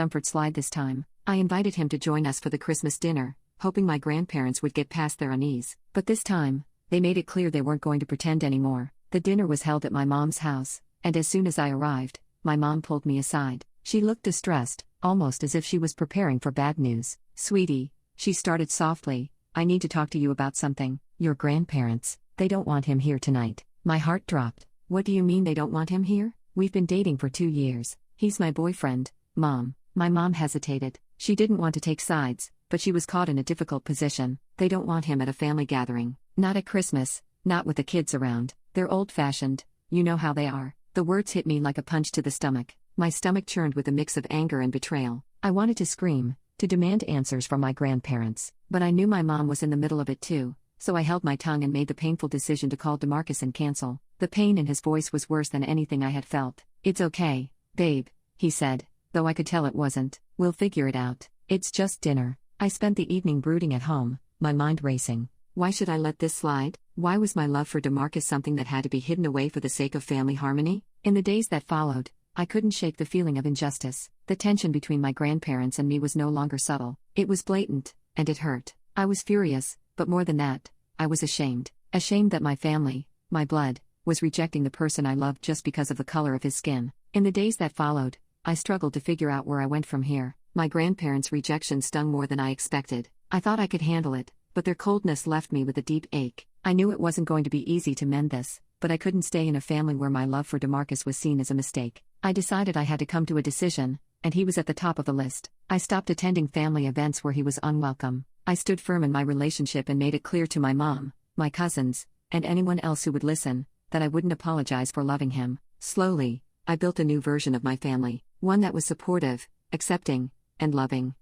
comfort slide this time. I invited him to join us for the Christmas dinner, hoping my grandparents would get past their unease. But this time, they made it clear they weren't going to pretend anymore. The dinner was held at my mom's house, and as soon as I arrived, my mom pulled me aside. She looked distressed, almost as if she was preparing for bad news. "Sweetie," she started softly, "I need to talk to you about something. Your grandparents, they don't want him here tonight." My heart dropped. "What do you mean they don't want him here? We've been dating for 2 years. He's my boyfriend, Mom." My mom hesitated. She didn't want to take sides, but she was caught in a difficult position. They don't want him at a family gathering. Not at Christmas, not with the kids around. They're old-fashioned, you know how they are. The words hit me like a punch to the stomach. My stomach churned with a mix of anger and betrayal. I wanted to scream, to demand answers from my grandparents, but I knew my mom was in the middle of it too, so I held my tongue and made the painful decision to call DeMarcus and cancel. The pain in his voice was worse than anything I had felt. "It's okay, babe," he said, though I could tell it wasn't. "We'll figure it out. It's just dinner." I spent the evening brooding at home, my mind racing. Why should I let this slide? Why was my love for DeMarcus something that had to be hidden away for the sake of family harmony? In the days that followed, I couldn't shake the feeling of injustice. The tension between my grandparents and me was no longer subtle. It was blatant, and it hurt. I was furious, but more than that, I was ashamed. Ashamed that my family, my blood, was rejecting the person I loved just because of the color of his skin. In the days that followed, I struggled to figure out where I went from here. My grandparents' rejection stung more than I expected. I thought I could handle it, but their coldness left me with a deep ache. I knew it wasn't going to be easy to mend this, but I couldn't stay in a family where my love for DeMarcus was seen as a mistake. I decided I had to come to a decision, and he was at the top of the list. I stopped attending family events where he was unwelcome. I stood firm in my relationship and made it clear to my mom, my cousins, and anyone else who would listen, that I wouldn't apologize for loving him. Slowly, I built a new version of my family, one that was supportive, accepting, and loving.